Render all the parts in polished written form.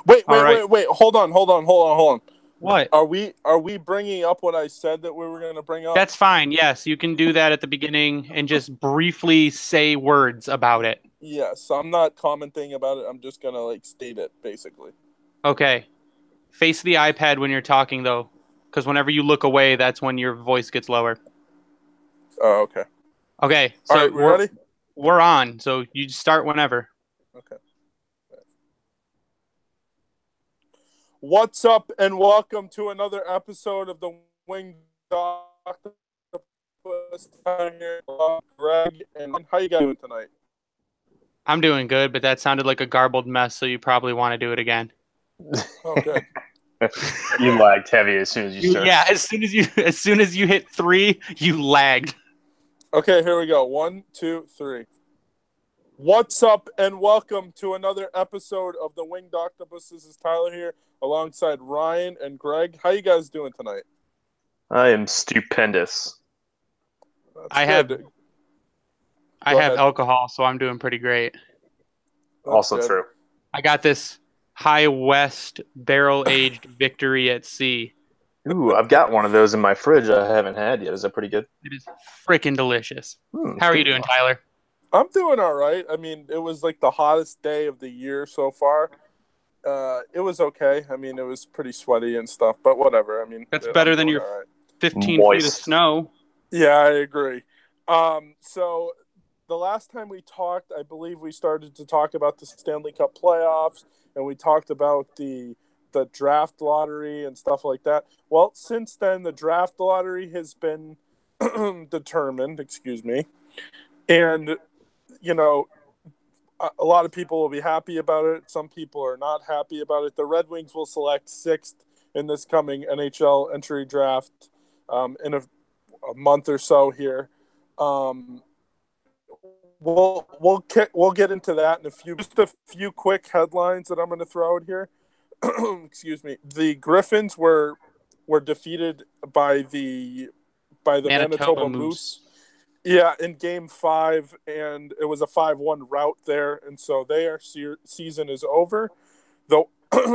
Wait. All right. Wait. Hold on. What? Are we bringing up what I said that we were going to bring up? That's fine. Yes, you can do that at the beginning and just briefly say words about it. Yes, I'm not commenting about it. I'm just going to state it basically. Okay. Face the iPad when you're talking though, because whenever you look away, that's when your voice gets lower. Oh, okay. Okay. So all right, we're ready? We're on. So you start whenever. Okay. What's up, and welcome to another episode of the Winged Octopus. Greg, and how you guys doing tonight? I'm doing good, but that sounded like a garbled mess, so you probably want to do it again. Oh, good. You lagged heavy as soon as you started. Yeah, as soon as you hit 3, you lagged. Okay, here we go. 1, 2, 3. What's up, and welcome to another episode of the Winged Octopus. This is Tyler here, alongside Ryan and Greg. How you guys doing tonight? I am stupendous. That's I good. have alcohol, so I'm doing pretty great. That's Also good. true. I got this High West barrel-aged Victory at Sea. Ooh, I've got one of those in my fridge I haven't had yet. Is that pretty good? It is freaking delicious. How are you doing, Tyler? I'm doing all right. I mean, it was the hottest day of the year so far. It was okay. I mean, it was pretty sweaty and stuff, but whatever. I mean, That's better than your all right. 15 Moist. feet of snow. Yeah, I agree. So the last time we talked, I believe we started to talk about the Stanley Cup playoffs, and we talked about the draft lottery and stuff like that. Well, since then, the draft lottery has been determined, and, a lot of people will be happy about it. Some people are not happy about it. The Red Wings will select 6th in this coming NHL entry draft in a month or so here. We'll get into that in just a few quick headlines that I'm going to throw out here. Excuse me. The Griffins were defeated by the Manitoba Moose. Yeah, in Game 5, and it was a 5-1 rout there, and so their season is over. Though,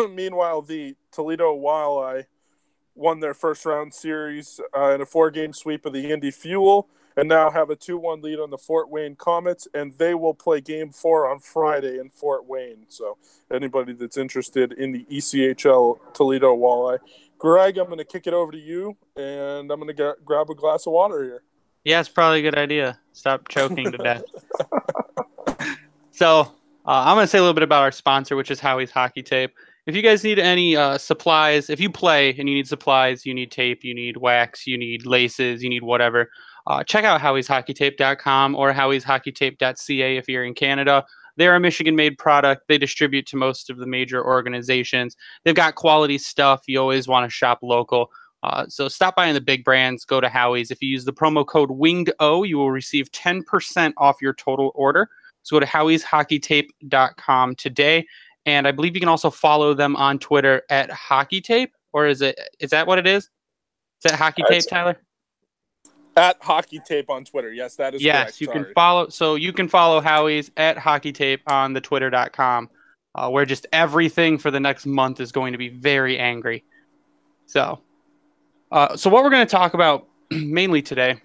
meanwhile, the Toledo Walleye won their first-round series in a 4-game sweep of the Indy Fuel, and now have a 2-1 lead on the Fort Wayne Comets, and they will play Game 4 on Friday in Fort Wayne. So anybody that's interested in the ECHL Toledo Walleye. Greg, I'm going to kick it over to you, and I'm going to grab a glass of water here. Yeah, it's probably a good idea. Stop choking to death. So I'm going to say a little bit about our sponsor, which is Howie's Hockey Tape. If you guys need any supplies, if you play and you need supplies, you need tape, you need wax, you need laces, you need whatever, check out howieshockeytape.com or howieshockeytape.ca if you're in Canada. They're a Michigan-made product. They distribute to most of the major organizations. They've got quality stuff. You always want to shop local. So stop by in the big brands. Go to Howie's. If you use the promo code WINGEDO, you will receive 10% off your total order. So go to howieshockeytape.com today. And I believe you can also follow them on Twitter at HockeyTape. Or is that what it is? Is that Hockey Tape, Tyler? At Hockey Tape on Twitter. Yes, that is correct. Yes, you can follow. So you can follow Howie's at HockeyTape on the Twitter.com, where just everything for the next month is going to be very angry. So what we're going to talk about mainly today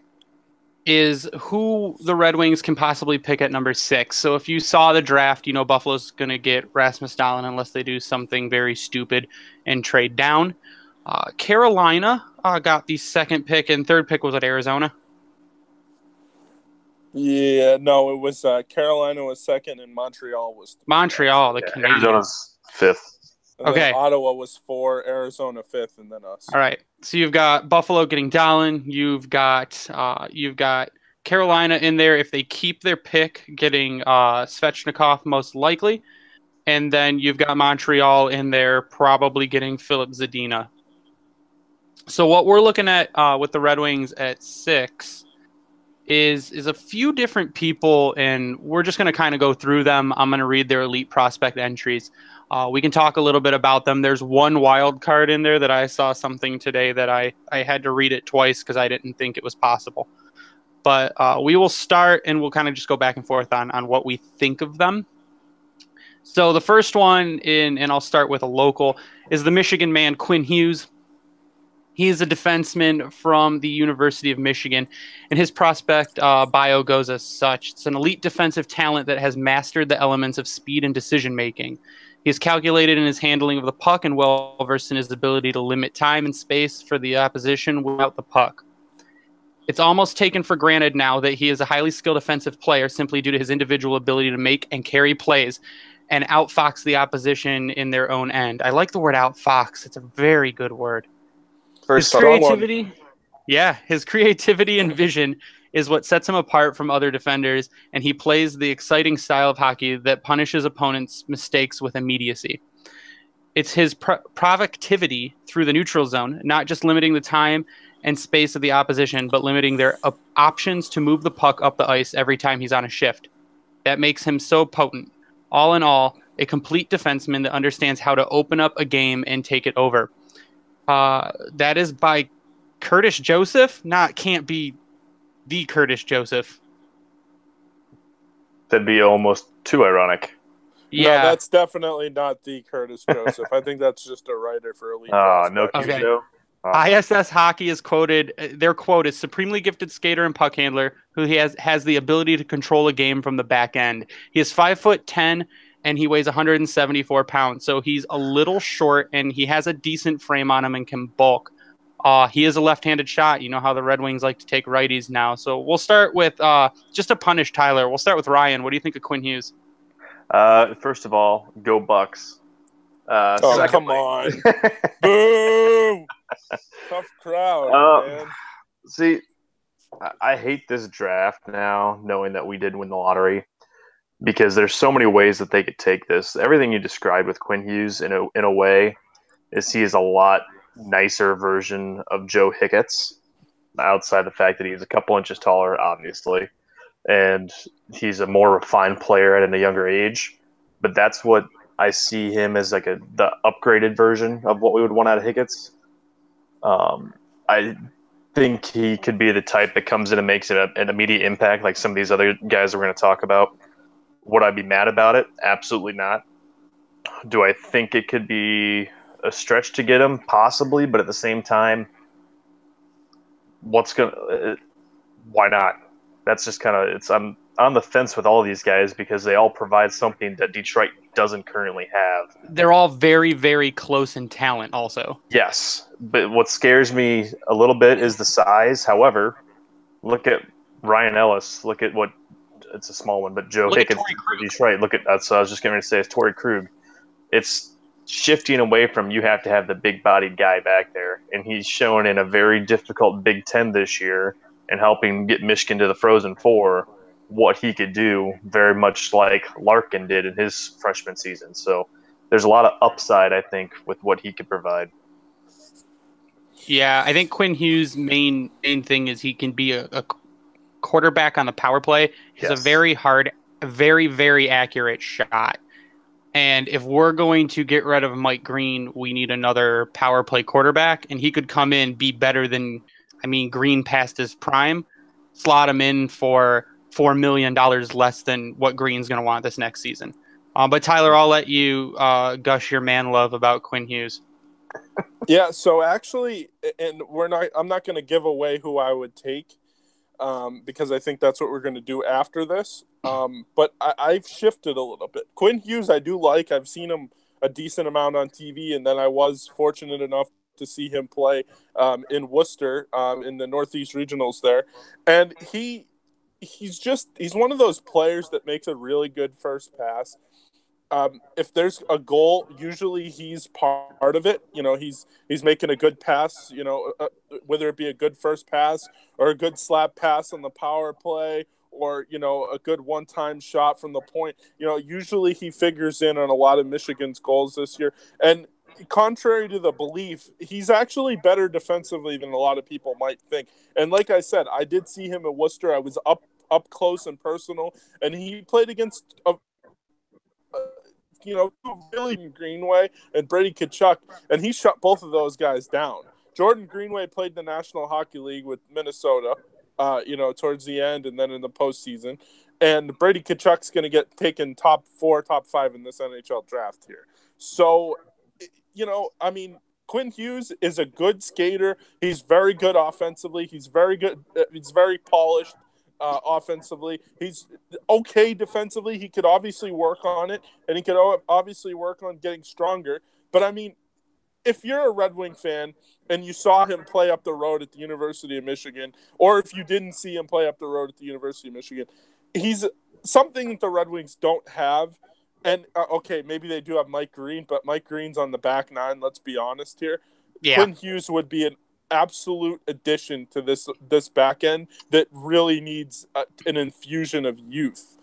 is who the Red Wings can possibly pick at number 6. So if you saw the draft, Buffalo's going to get Rasmus Dahlin unless they do something very stupid and trade down. Carolina got the 2nd pick, and 3rd pick was at Arizona. Yeah, no, it was Carolina was 2nd, and Montreal was 3rd. Montreal, the Canadiens. Arizona's 5th. And okay. Ottawa was 4, Arizona 5th, and then us. All right. So you've got Buffalo getting Dahlin. You've got Carolina in there if they keep their pick, getting Svechnikov most likely, and then you've got Montreal in there probably getting Filip Zadina. So what we're looking at with the Red Wings at 6 is a few different people, and we're just going to kind of go through them. I'm going to read their elite prospect entries. We can talk a little bit about them. There's one wild card in there that I saw something today that I had to read it twice because I didn't think it was possible. But we will start, and we'll kind of just go back and forth on what we think of them. So the first one and I'll start with a local, is the Michigan man, Quinn Hughes. He is a defenseman from the University of Michigan, and his prospect bio goes as such. It's an elite defensive talent that has mastered the elements of speed and decision-making. He is calculated in his handling of the puck and well-versed in his ability to limit time and space for the opposition without the puck. It's almost taken for granted now that he is a highly skilled offensive player simply due to his individual ability to make and carry plays and outfox the opposition in their own end. I like the word outfox. It's a very good word. His creativity, his creativity and vision is what sets him apart from other defenders, and he plays the exciting style of hockey that punishes opponents' mistakes with immediacy. It's his provocativity through the neutral zone, not just limiting the time and space of the opposition, but limiting their options to move the puck up the ice every time he's on a shift. That makes him so potent. All in all, a complete defenseman that understands how to open up a game and take it over. That is by Curtis Joseph. Can't be the Curtis Joseph. That'd be almost too ironic. Yeah, no, that's definitely not the Curtis Joseph. I think that's just a writer for Elite. No, okay. Oh. ISS Hockey is quoted. Their quote is supremely gifted skater and puck handler who has the ability to control a game from the back end. He is 5'10" and he weighs 174 pounds. So he's a little short and he has a decent frame on him and can bulk. He is a left-handed shot. You know how the Red Wings like to take righties now. So we'll start with just to punish Tyler. We'll start with Ryan. What do you think of Quinn Hughes? First of all, go Bucks. Come on. Boo! Tough crowd, man. See, I hate this draft now, knowing that we did win the lottery, because there's so many ways that they could take this. Everything you described with Quinn Hughes, in a way, is he is a lot nicer version of Joe Hicketts, outside the fact that he's a couple inches taller, obviously, and he's a more refined player at a younger age. But that's what I see him as, like the upgraded version of what we would want out of Hicketts. I think he could be the type that comes in and makes an immediate impact, like some of these other guys that we're going to talk about. Would I be mad about it? Absolutely not. Do I think it could be a stretch to get him? Possibly, but at the same time, why not? That's just kind of I'm on the fence with all of these guys because they all provide something that Detroit doesn't currently have. They're all very, very close in talent also. Yes, but what scares me a little bit is the size. However, look at Ryan Ellis. Look at it's a small one, but Joe Hicketts for Detroit. Look at that's what I was just going to say. It's Torrey Krug. It's shifting away from you have to have the big-bodied guy back there, and he's shown in a very difficult Big Ten this year and helping get Michigan to the Frozen Four what he could do, very much like Larkin did in his freshman season. So there's a lot of upside, I think, with what he could provide. Yeah, I think Quinn Hughes' main thing is he can be a quarterback on the power play. He's a very hard, very, very accurate shot. And if we're going to get rid of Mike Green, we need another power play quarterback. And he could come in, be better than, Green past his prime, slot him in for $4 million less than what Green's going to want this next season. But Tyler, I'll let you gush your man love about Quinn Hughes. Yeah, so actually, and I'm not going to give away who I would take because I think that's what we're going to do after this. But I've shifted a little bit. Quinn Hughes, I do like. I've seen him a decent amount on TV, and then I was fortunate enough to see him play in Worcester in the Northeast Regionals there. And he's one of those players that makes a really good first pass. If there's a goal, usually he's part of it. He's making a good pass, whether it be a good first pass or a good slap pass on the power play or, a good one-time shot from the point. Usually he figures in on a lot of Michigan's goals this year. And contrary to the belief, he's actually better defensively than a lot of people might think. And like I said, I did see him at Worcester. I was up close and personal, and he played against Billy Greenway and Brady Tkachuk, and he shut both of those guys down. Jordan Greenway played in the National Hockey League with Minnesota, towards the end and then in the postseason. And Brady Tkachuk's going to get taken top 4, top 5 in this NHL draft here. So, I mean, Quinn Hughes is a good skater. He's very good offensively. He's very good. He's very polished offensively. He's okay defensively. He could obviously work on it, and he could obviously work on getting stronger. But, I mean, if you're a Red Wing fan and you saw him play up the road at the University of Michigan, or if you didn't see him play up the road at the University of Michigan, he's something that the Red Wings don't have. And, okay, maybe they do have Mike Green, but Mike Green's on the back nine, let's be honest here. Yeah. Quinn Hughes would be an absolute addition to this back end that really needs an infusion of youth.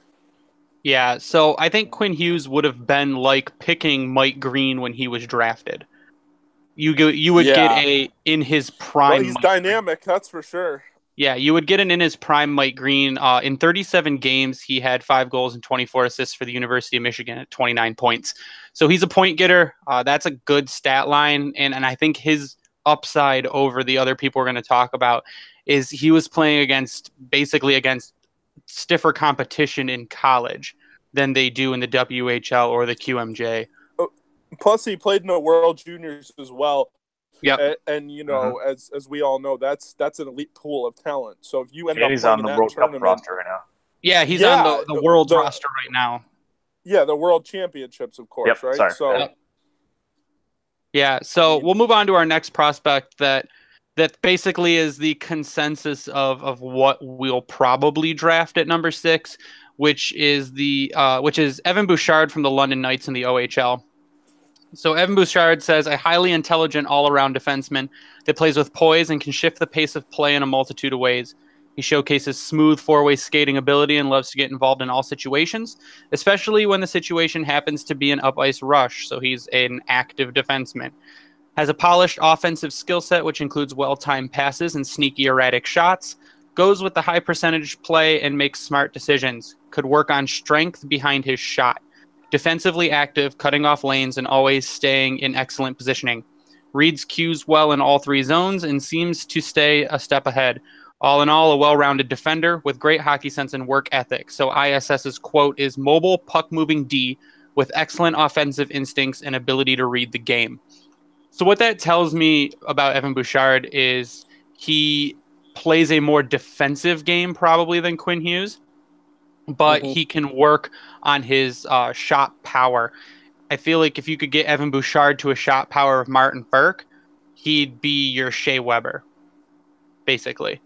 Yeah, so I think Quinn Hughes would have been like picking Mike Green when he was drafted. You would get in his prime. Well, he's dynamic, that's for sure. Yeah, you would get an in his prime Mike Green. In 37 games, he had 5 goals and 24 assists for the University of Michigan at 29 points. So he's a point getter. That's a good stat line, and I think his upside over the other people we're going to talk about is he was playing basically against stiffer competition in college than they do in the WHL or the QMJ. Plus, he played in the World Juniors as well. Yeah, and as we all know, that's an elite pool of talent. So if you end up he's on the World Cup roster right now. Yeah, he's on the World roster right now. Yeah, the World Championships, of course, right? Sorry. So so we'll move on to our next prospect that basically is the consensus of what we'll probably draft at number 6, which is Evan Bouchard from the London Knights in the OHL. So Evan Bouchard says, a highly intelligent all-around defenseman that plays with poise and can shift the pace of play in a multitude of ways. He showcases smooth four-way skating ability and loves to get involved in all situations, especially when the situation happens to be an up-ice rush, so he's an active defenseman. Has a polished offensive skill set, which includes well-timed passes and sneaky erratic shots. Goes with the high percentage play and makes smart decisions. Could work on strength behind his shot. Defensively active, cutting off lanes, and always staying in excellent positioning. Reads cues well in all 3 zones and seems to stay a step ahead. All in all, a well-rounded defender with great hockey sense and work ethic. So ISS's quote is mobile, puck-moving D with excellent offensive instincts and ability to read the game. So what that tells me about Evan Bouchard is he plays a more defensive game probably than Quinn Hughes, but he can work on his shot power. I feel like if you could get Evan Bouchard to a shot power of Martin Burke, he'd be your Shea Weber, basically.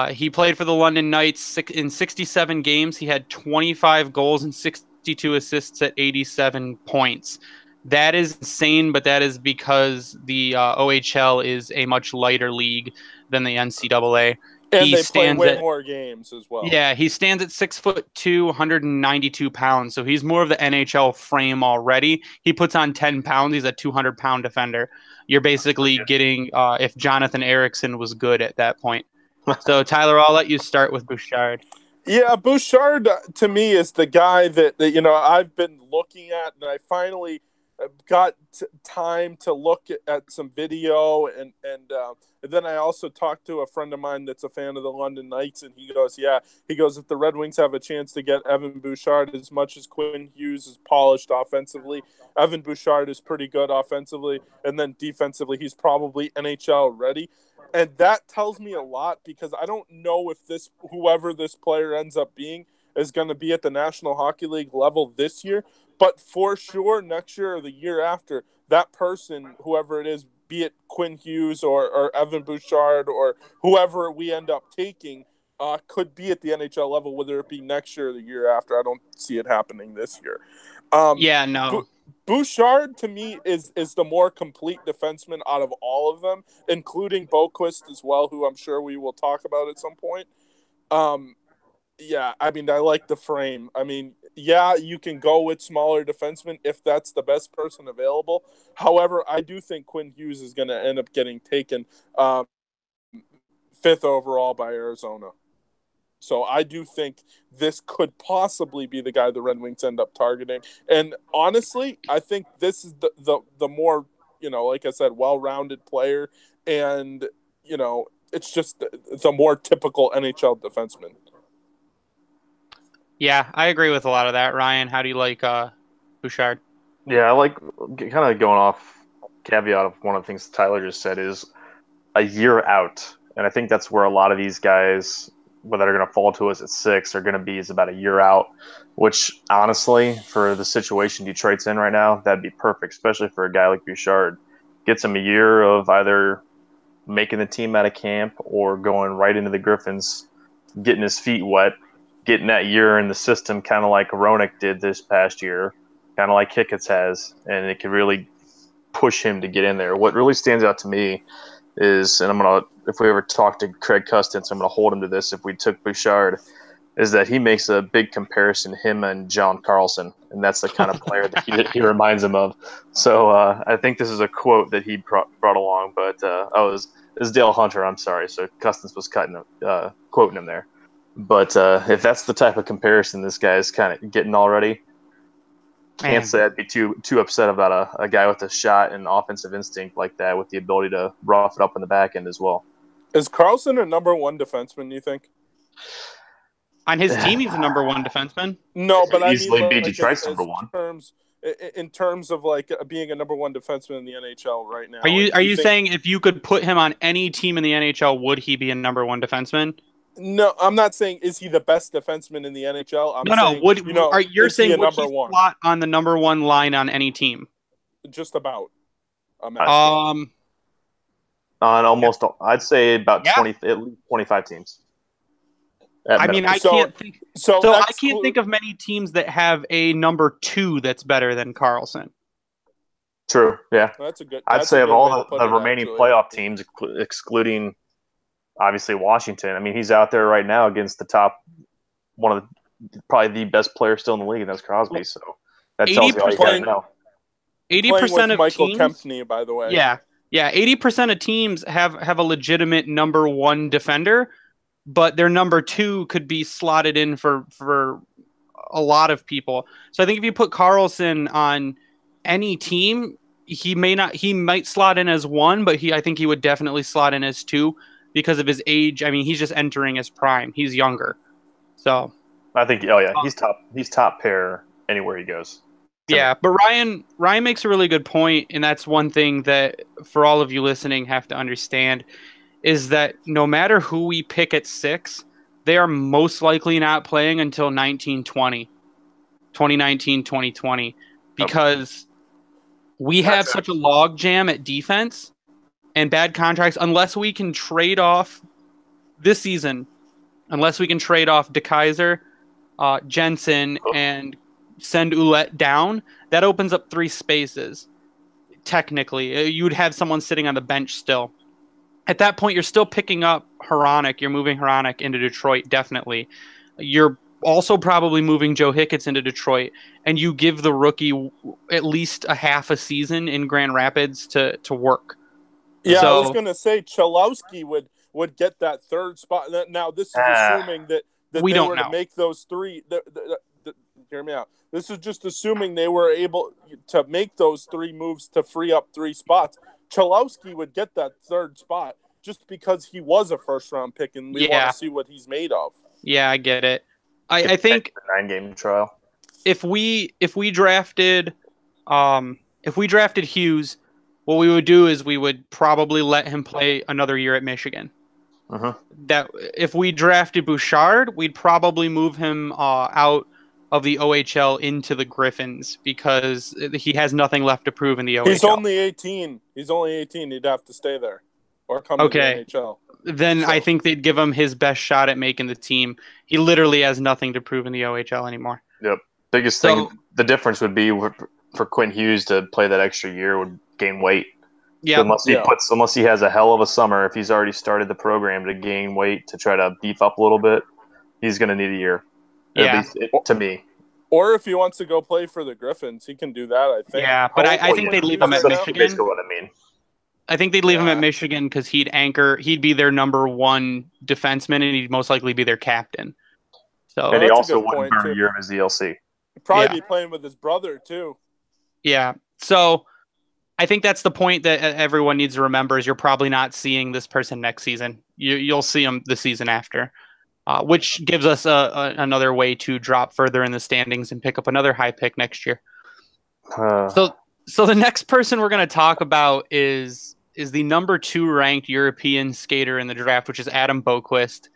He played for the London Knights in 67 games. He had 25 goals and 62 assists at 87 points. That is insane, but that is because the OHL is a much lighter league than the NCAA. And they play way more games as well. Yeah, he stands at 6'2", 192 pounds. So he's more of the NHL frame already. He puts on 10 pounds. He's a 200-pound defender. You're basically getting if Jonathan Ericsson was good at that point. So, Tyler, I'll let you start with Bouchard. Yeah, Bouchard, to me, is the guy that I've been looking at, and I finally got time to look at some video, and then I also talked to a friend of mine that's a fan of the London Knights, and he goes, if the Red Wings have a chance to get Evan Bouchard, as much as Quinn Hughes is polished offensively, Evan Bouchard is pretty good offensively, and then defensively, he's probably NHL ready. And that tells me a lot, because I don't know if whoever this player ends up being is going to be at the National Hockey League level this year. But for sure, next year or the year after, that person, whoever it is, be it Quinn Hughes or Evan Bouchard or whoever we end up taking, could be at the NHL level, whether it be next year or the year after. I don't see it happening this year. Bouchard, to me, is the more complete defenseman out of all of them, including Boquist as well, who I'm sure we will talk about at some point. I like the frame. You can go with smaller defensemen if that's the best person available. However, I do think Quinn Hughes is going to end up getting taken 5th overall by Arizona. So I do think this could possibly be the guy the Red Wings end up targeting. And honestly, I think this is the more, like I said, well-rounded player. And, it's just the more typical NHL defenseman. Yeah, I agree with a lot of that. Ryan, how do you like Bouchard? Yeah, I like kind of going off caveat of one of the things Tyler just said is a year out. And I think that's where a lot of these guys, whether they're going to fall to us at 6, are going to be is about a year out, which honestly, for the situation Detroit's in right now, that'd be perfect, especially for a guy like Bouchard. Gets him a year of either making the team out of camp or going right into the Griffins, getting his feet wet, getting that year in the system, kind of like Ronick did this past year, kind of like Hickett's has, and it could really push him to get in there. What really stands out to me is, and if we ever talk to Craig Custance, I'm gonna hold him to this. If we took Bouchard, is that he makes a big comparison, him and John Carlson, and that's the kind of player that he reminds him of. So I think this is a quote that he brought along, but it's Dale Hunter. I'm sorry. So Custance was quoting him there. But if that's the type of comparison this guy is kind of getting already, can't say I'd be too upset about a guy with a shot and offensive instinct like that with the ability to rough it up in the back end as well. Is Carlson a number one defenseman, you think? On his team, he's a number one defenseman. No, but easily I mean, be like, Detroit's number one. In terms of like being a number one defenseman in the NHL right now. Are you saying if you could put him on any team in the NHL, would he be a number one defenseman? No, I'm not saying is he the best defenseman in the NHL. You're saying would he one? Slot on the number one line on any team? Just about. On almost, I'd say about 20, at least 25 teams. I mean, I can't think. So I can't think of many teams that have a number 2 that's better than Carlson. True. Yeah, that's a good. I'd say of all the remaining playoff teams, excluding obviously Washington. I mean, he's out there right now against the top, probably the best player still in the league, and that's Crosby. So that tells you all you got to know. 80% of Michael teams, Kempney, by the way. Yeah. 80% of teams have a legitimate number 1 defender, but their number 2 could be slotted in for a lot of people. So I think if you put Carlson on any team, he might slot in as 1, but I think he would definitely slot in as 2 because of his age. I mean, he's just entering his prime. He's younger. So I think he's top pair anywhere he goes. Yeah, but Ryan makes a really good point, and that's one thing that for all of you listening have to understand is that no matter who we pick at 6, they are most likely not playing until 2019, 2020, because we have such a log jam at defense and bad contracts. Unless we can trade off this season, unless we can trade off DeKaiser, Jensen, and send Ouellette down, that opens up 3 spaces. Technically, you'd have someone sitting on the bench still. At that point, you're still picking up Hronek. You're moving Hronek into Detroit, definitely. You're also probably moving Joe Hicketts into Detroit, and you give the rookie at least a half a season in Grand Rapids to work. Yeah, I was going to say Chalowski would get that 3rd spot. Now, this is assuming that we they don't were know. To make those 3 hear me out. This is just assuming they were able to make those 3 moves to free up 3 spots. Chalowski would get that 3rd spot just because he was a first-round pick, and we want to see what he's made of. Yeah, I get it. I think 9-game trial. If we drafted Hughes, what we would do is we would probably let him play another year at Michigan. That if we drafted Bouchard, we'd probably move him out of the OHL into the Griffins because he has nothing left to prove in the OHL. He's only 18. He'd have to stay there or come to the NHL. Then I think they'd give him his best shot at making the team. He literally has nothing to prove in the OHL anymore. Yep. Biggest thing, the difference would be for Quinn Hughes to play that extra year would gain weight. Yeah. Unless he has a hell of a summer, if he's already started the program to gain weight to try to beef up a little bit, he's going to need a year. Yeah. To me. Or if he wants to go play for the Griffins, he can do that, I think. Yeah, but I think they'd leave him at Michigan. Basically what I mean. I think they'd leave him at Michigan because he'd be their number 1 defenseman, and he'd most likely be their captain. So, and he also wouldn't burn a year of his DLC. He'd probably be playing with his brother, too. Yeah, so I think that's the point that everyone needs to remember is you're probably not seeing this person next season. You'll see him the season after. which gives us another way to drop further in the standings and pick up another high pick next year. So the next person we're going to talk about is the number 2 ranked European skater in the draft, which is Adam Boqvist.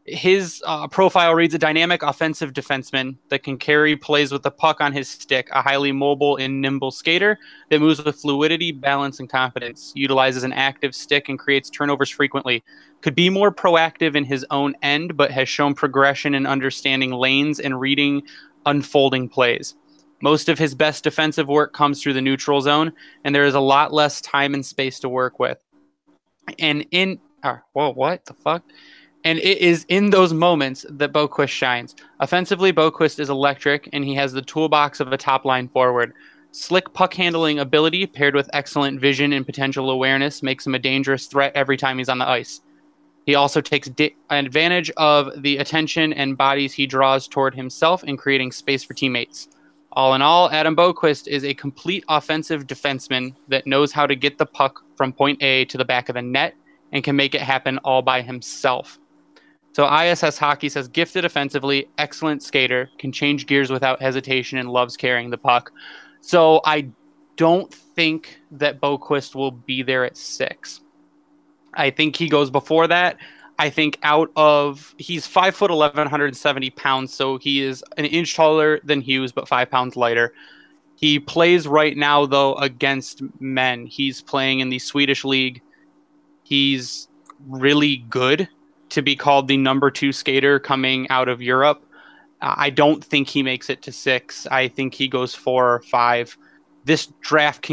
His profile reads: a dynamic offensive defenseman that can carry plays with the puck on his stick, a highly mobile and nimble skater that moves with fluidity, balance, and confidence, utilizes an active stick and creates turnovers frequently, could be more proactive in his own end, but has shown progression in understanding lanes and reading unfolding plays. Most of his best defensive work comes through the neutral zone, and there is a lot less time and space to work with. And what the fuck? And it is in those moments that Boqvist shines. Offensively, Boqvist is electric, and he has the toolbox of a top-line forward. Slick puck-handling ability paired with excellent vision and potential awareness makes him a dangerous threat every time he's on the ice. He also takes advantage of the attention and bodies he draws toward himself in creating space for teammates. All in all, Adam Boqvist is a complete offensive defenseman that knows how to get the puck from point A to the back of the net and can make it happen all by himself. So ISS Hockey says, gifted offensively, excellent skater, can change gears without hesitation, and loves carrying the puck. So I don't think that Boqvist will be there at 6. I think he goes before that. I think he's 5'11", 170 pounds, so he is an inch taller than Hughes, but 5 pounds lighter. He plays right now, though, against men. He's playing in the Swedish league. He's really good to be called the number 2 skater coming out of Europe. I don't think he makes it to 6. I think he goes 4 or 5. This draft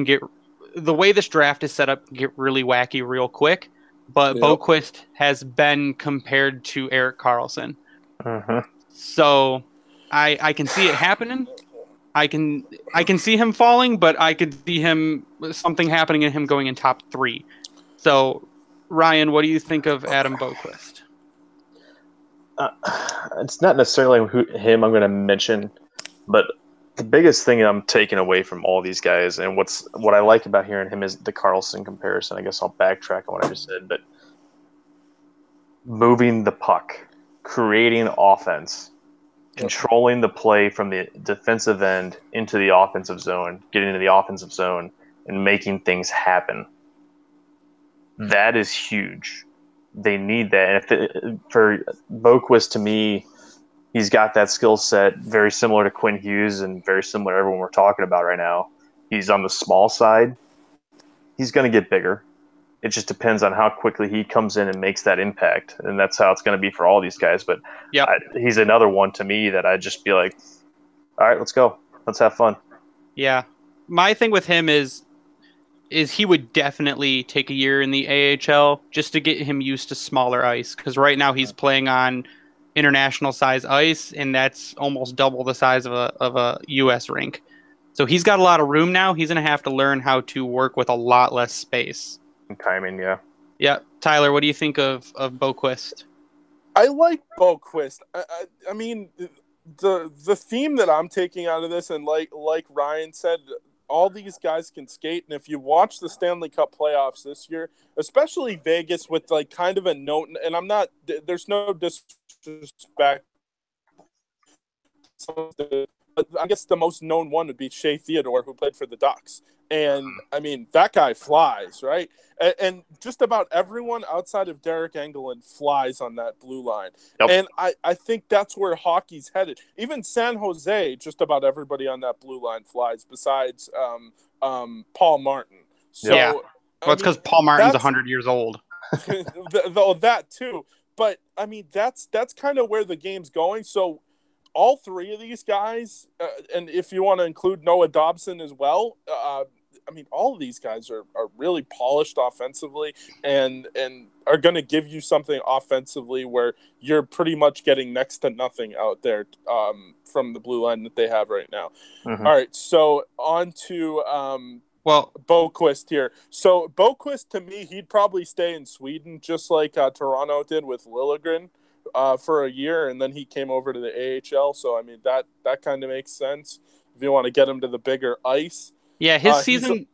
the way this draft is set up can get really wacky real quick, but yep. Boqvist has been compared to Erik Karlsson. So I can see it happening. I can see him falling, but I could see something happening in him going in top 3. So Ryan, what do you think of Adam Boqvist? It's not necessarily him I'm going to mention, but the biggest thing I'm taking away from all these guys, and what I like about hearing him, is the Karlsson comparison. I guess I'll backtrack on what I just said, but moving the puck, creating offense, controlling the play from the defensive end into the offensive zone, getting into the offensive zone, and making things happen. That is huge. They need that. And for Boqvist, to me, he's got that skill set very similar to Quinn Hughes and very similar to everyone we're talking about right now. He's on the small side. He's going to get bigger. It just depends on how quickly he comes in and makes that impact. And that's how it's going to be for all these guys. But he's another one to me that I'd just be like, all right, let's go. Let's have fun. Yeah. My thing with him is he would definitely take a year in the AHL just to get him used to smaller ice. Because right now he's playing on international size ice, and that's almost double the size of a U.S. rink. So he's got a lot of room now. He's going to have to learn how to work with a lot less space. And timing, yeah. Yeah. Tyler, what do you think of Boqvist? I like Boqvist. I mean, the theme that I'm taking out of this, and like Ryan said, all these guys can skate, and if you watch the Stanley Cup playoffs this year, especially Vegas, with like kind of a note, and there's no disrespect, but I guess the most known one would be Shea Theodore, who played for the Ducks. And, I mean, that guy flies, right? And just about everyone outside of Derek Engelland flies on that blue line. Yep. And I think that's where hockey's headed. Even San Jose, just about everybody on that blue line flies, besides Paul Martin. So, yeah. Well, it's because Paul Martin's 100 years old. That, too. But, I mean, that's kind of where the game's going. So, all 3 of these guys, and if you want to include Noah Dobson as well, I mean, all of these guys are really polished offensively and are going to give you something offensively where you're pretty much getting next to nothing out there from the blue line that they have right now. Mm-hmm. All right, so on to Boqvist here. So Boqvist, to me, he'd probably stay in Sweden just like Toronto did with Liljegren for a year, and then he came over to the AHL. So, I mean, that kind of makes sense if you want to get him to the bigger ice. Yeah, his season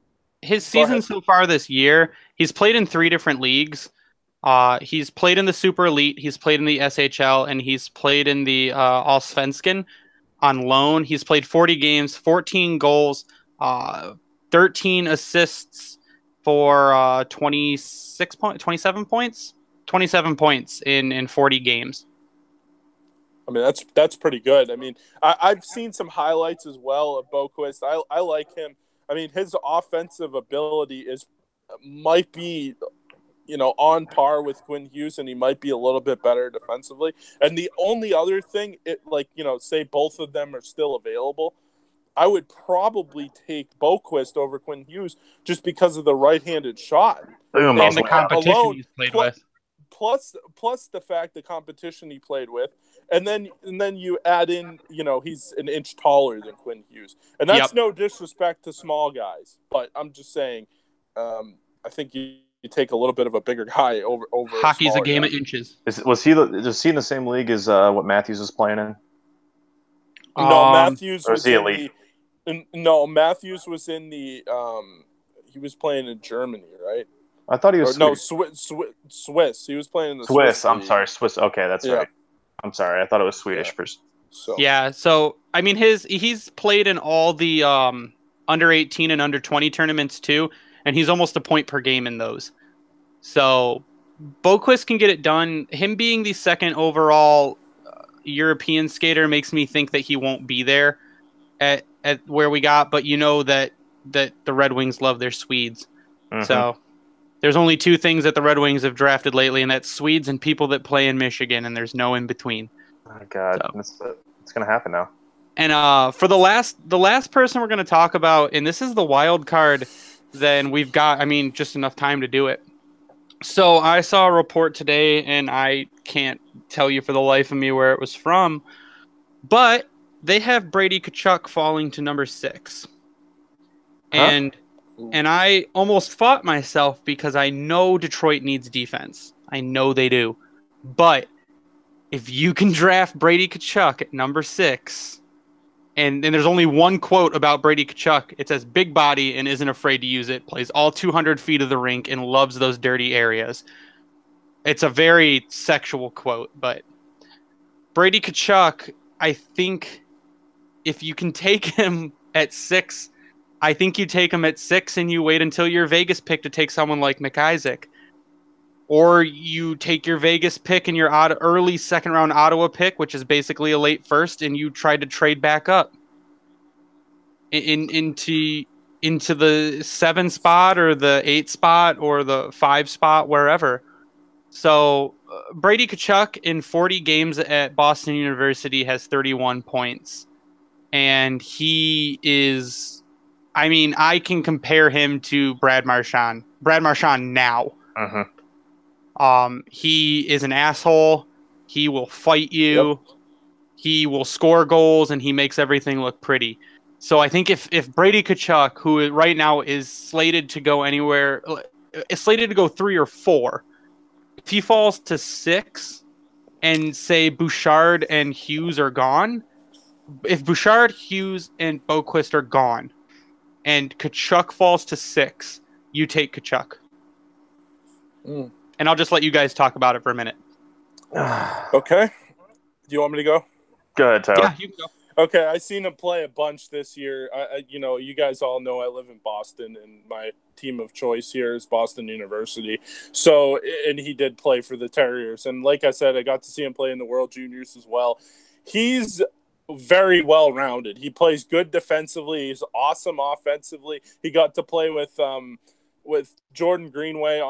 so far this year, he's played in 3 different leagues. He's played in the Super Elite, he's played in the SHL, and he's played in the Allsvenskan on loan. He's played 40 games, 14 goals, 13 assists for 27 points? 27 points in 40 games. I mean, that's pretty good. I mean, I've seen some highlights as well of Boquist. I like him. I mean, his offensive ability might be, on par with Quinn Hughes, and he might be a little bit better defensively. And the only other thing, say both of them are still available, I would probably take Boquist over Quinn Hughes just because of the right-handed shot. And the competition he's played with. Plus the fact the competition he played with, and then you add in, he's an inch taller than Quinn Hughes, and that's no disrespect to small guys, but I'm just saying, I think you take a little bit of a bigger guy over. Hockey's a game of inches. Was he in the same league as what Matthews was playing in? No, Matthews was in elite? Matthews was in the. He was playing in Germany, right? I thought he was Swiss. He was playing in the Swiss. I'm sorry, Swiss. Okay, that's right. I'm sorry. I thought it was Swedish first. So I mean, he's played in all the under 18 and under 20 tournaments too, and he's almost a point per game in those. So Boquist can get it done. Him being the second overall European skater makes me think that he won't be there at where we got, but that the Red Wings love their Swedes. Mm-hmm. So there's only two things that the Red Wings have drafted lately, and that's Swedes and people that play in Michigan, and there's no in between. Oh God, it's going to happen now. And for the last person we're going to talk about, and this is the wild card, then we've got, just enough time to do it. So I saw a report today, and I can't tell you for the life of me where it was from, but they have Brady Tkachuk falling to number 6. Huh? And I almost fought myself because I know Detroit needs defense. I know they do. But if you can draft Brady Tkachuk at number 6, and there's only one quote about Brady Tkachuk. It says, big body and isn't afraid to use it, plays all 200 feet of the rink and loves those dirty areas. It's a very sexual quote, but Brady Tkachuk, I think if you can take him at 6, I think you take him at 6 and you wait until your Vegas pick to take someone like McIsaac. Or you take your Vegas pick and your early second-round Ottawa pick, which is basically a late first, and you try to trade back up into the 7 spot or the 8 spot or the 5 spot, wherever. So Brady Tkachuk in 40 games at Boston University has 31 points. And he is... I can compare him to Brad Marchand. Brad Marchand now. Uh-huh. He is an asshole. He will fight you. Yep. He will score goals, and he makes everything look pretty. So I think if Brady Tkachuk, who right now is slated to go anywhere, is slated to go 3 or 4, if he falls to 6, and say Bouchard and Hughes are gone, if Bouchard, Hughes, and Boquist are gone, and Tkachuk falls to 6, you take Tkachuk. And I'll just let you guys talk about it for a minute. Okay. Do you want me to go? Go ahead, Tyler. Yeah, you can go. Okay, I seen him play a bunch this year. You guys all know I live in Boston, and my team of choice here is Boston University. So, and he did play for the Terriers. And like I said, I got to see him play in the World Juniors as well. He's very well-rounded. He plays good defensively. He's awesome offensively. He got to play with Jordan Greenway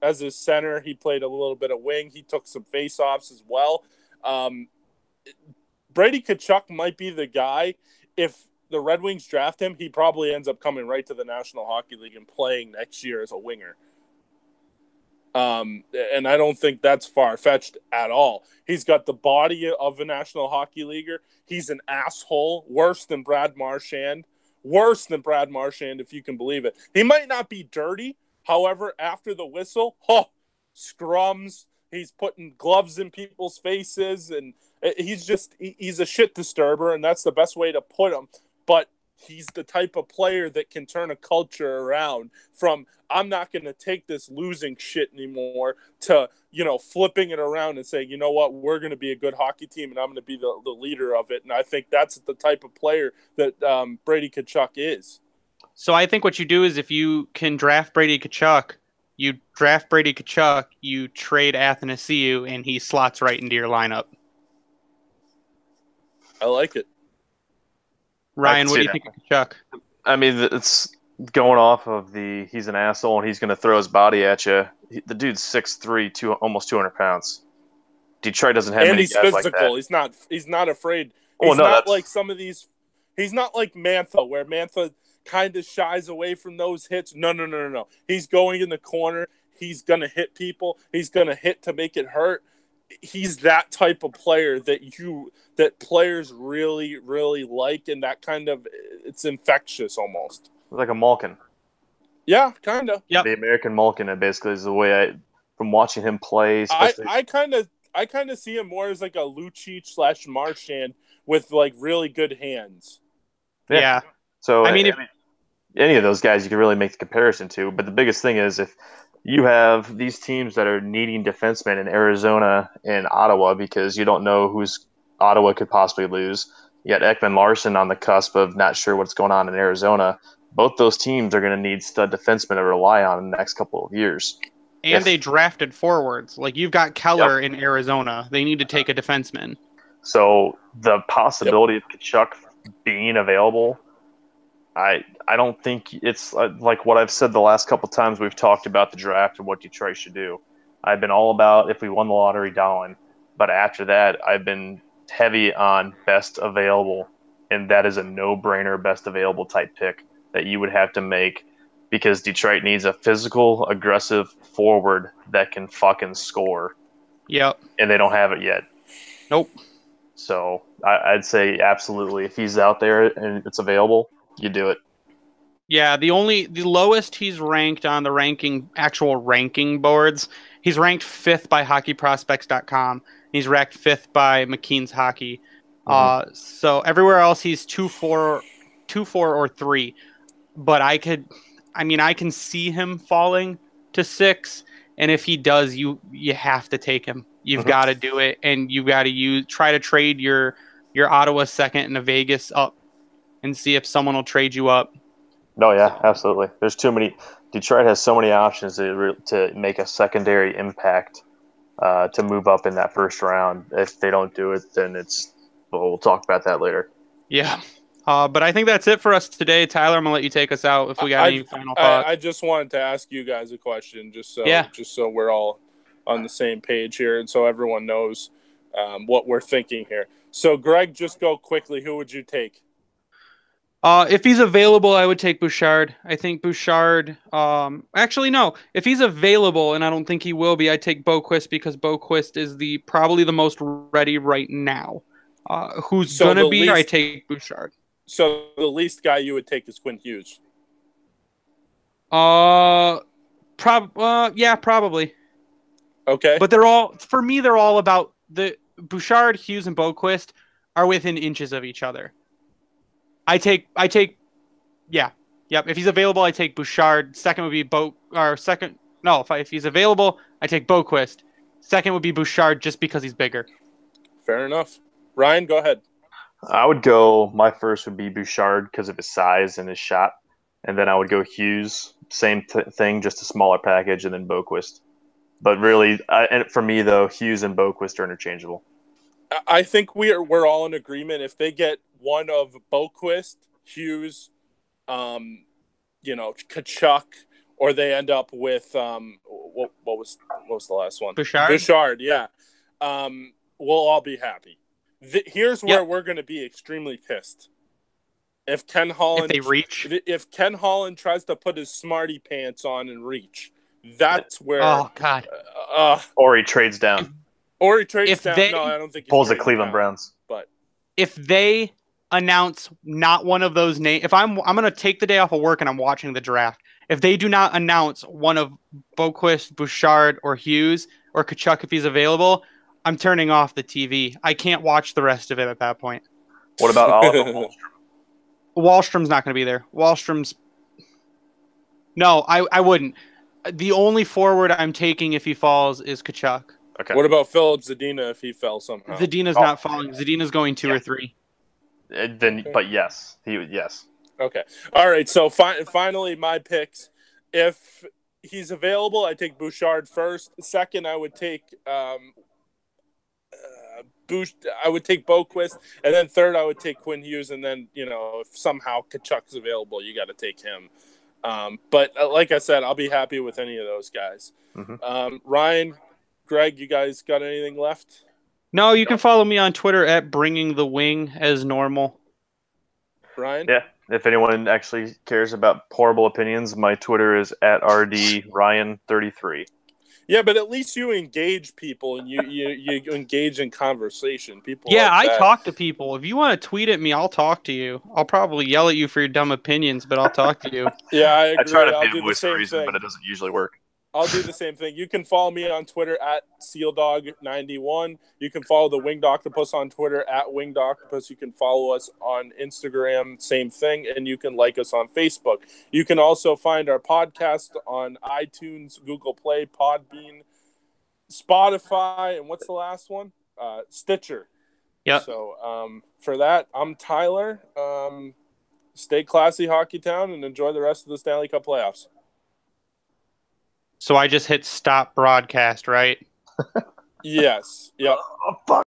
as his center. He played a little bit of wing. He took some face-offs as well. Brady Tkachuk might be the guy. If the Red Wings draft him, he probably ends up coming right to the National Hockey League and playing next year as a winger. And I don't think that's far-fetched at all. He's got the body of a National Hockey Leaguer. He's an asshole, worse than Brad Marchand. Worse than Brad Marchand, if you can believe it. He might not be dirty. However, after the whistle, scrums. He's putting gloves in people's faces, and he's a shit disturber, and that's the best way to put him. But he's the type of player that can turn a culture around from I'm not going to take this losing shit anymore to, flipping it around and saying, you know what, we're going to be a good hockey team and I'm going to be the leader of it. And I think that's the type of player that Brady Tkachuk is. So I think what you do is if you can draft Brady Tkachuk, you draft Brady Tkachuk, you trade Athanasiou, and he slots right into your lineup. I like it. Ryan, what do you think of Tkachuk? I mean, it's going off of he's an asshole and he's going to throw his body at you. The dude's 6'3", almost 200 pounds. Detroit doesn't have many guys like that. And he's physical. He's not afraid. He's not like some of these. He's not like Mantha, where Mantha kind of shies away from those hits. No. He's going in the corner. He's going to hit people. He's going to hit to make it hurt. He's that type of player that players really, really like, and that kind of it's infectious almost. Like a Malkin. Yeah, kind of. Yep. The American Malkin, it basically is the way from watching him play. I kind of see him more as like a Lucic / Marchand with like really good hands. Yeah. So I mean, if any of those guys you can really make the comparison to, but the biggest thing is if you have these teams that are needing defensemen in Arizona and Ottawa because you don't know who's Ottawa could possibly lose. You got Ekman Larson on the cusp of not sure what's going on in Arizona. Both those teams are going to need stud defensemen to rely on in the next couple of years. And they drafted forwards. Like you've got Keller in Arizona. They need to take a defenseman. So the possibility of Tkachuk being available, I don't think it's like what I've said the last couple of times we've talked about the draft and what Detroit should do. I've been all about if we won the lottery, Dallin. But after that, I've been heavy on best available, and that is a no-brainer best available type pick that you would have to make because Detroit needs a physical, aggressive forward that can fucking score. Yep. And they don't have it yet. Nope. So I'd say absolutely if he's out there and it's available, you do it. Yeah, the lowest he's ranked on the actual ranking boards, he's ranked 5th by hockeyprospects.com. He's ranked 5th by McKean's Hockey. So everywhere else he's 2-4 or 3. But I can see him falling to 6, and if he does, you have to take him. You've got to do it, and you've got to try to trade your Ottawa second and a Vegas up and see if someone will trade you up. No, yeah, absolutely. There's too many. Detroit has so many options to make a secondary impact to move up in that first round. If they don't do it, then we'll talk about that later. Yeah. But I think that's it for us today. Tyler, I'm going to let you take us out if we got any final thoughts. I just wanted to ask you guys a question just so we're all on the same page here and so everyone knows what we're thinking here. So, Greg, just go quickly. Who would you take? If he's available, I would take Bouchard. I think Bouchard. Actually, no. If he's available, and I don't think he will be, I'd take Boquist because Boquist is probably the most ready right now. Who's gonna be? I take Bouchard. So the least guy you would take is Quinn Hughes. Yeah, probably. Okay. But they're all about the Bouchard, Hughes, and Boquist are within inches of each other. Yep. If he's available, I take Bouchard. Second would be if he's available, I take Boquist. Second would be Bouchard just because he's bigger. Fair enough. Ryan, go ahead. My first would be Bouchard because of his size and his shot. And then I would go Hughes, same thing, just a smaller package, and then Boquist. But really, and for me, though, Hughes and Boquist are interchangeable. I think we're all in agreement. If they get one of Boquist, Hughes, Tkachuk, or they end up with what was the last one? Bouchard, yeah. We'll all be happy. Here's where we're going to be extremely pissed. If Ken Holland tries to put his smarty pants on and reach, that's where. Oh God! Or he trades down. No, I don't think he pulls the Cleveland Browns. But if they announce not one of those names, if I'm going to take the day off of work and I'm watching the draft. If they do not announce one of Boquist, Bouchard, or Hughes or Tkachuk if he's available, I'm turning off the TV. I can't watch the rest of it at that point. What about Oliver Wahlstrom? Wallstrom's not going to be there. Wallstrom's. No, I wouldn't. The only forward I'm taking if he falls is Kachuk. Okay. What about Philip Zadina if he fell somehow? Zadina's not falling. Zadina's going 2 or 3. Then, Okay. but yes, yes. Okay. All right. So finally, my picks. If he's available, I take Bouchard first. Second, I would take I would take Boquist, and then third, I would take Quinn Hughes, and then if somehow Kachuk's available, you got to take him. But like I said, I'll be happy with any of those guys. Mm-hmm. Ryan, Greg, you guys got anything left? No, you can follow me on Twitter at Bringing the Wing as normal. Ryan? Yeah. If anyone actually cares about horrible opinions, my Twitter is at rdryan33. Yeah, but at least you engage people and you engage in conversation. People. Yeah, like I talk to people. If you want to tweet at me, I'll talk to you. I'll probably yell at you for your dumb opinions, but I'll talk to you. Yeah, I agree. I try to I'll be do a the voice same of reason, thing. but it doesn't usually work. I'll do the same thing. You can follow me on Twitter at SealDog91. You can follow the Winged Octopus on Twitter at Winged Octopus. You can follow us on Instagram, same thing, and you can like us on Facebook. You can also find our podcast on iTunes, Google Play, Podbean, Spotify, and what's the last one? Stitcher. Yeah. So for that, I'm Tyler. Stay classy, Hockey Town, and enjoy the rest of the Stanley Cup playoffs. So I just hit stop broadcast, right? Yes. Yep. Oh, fuck.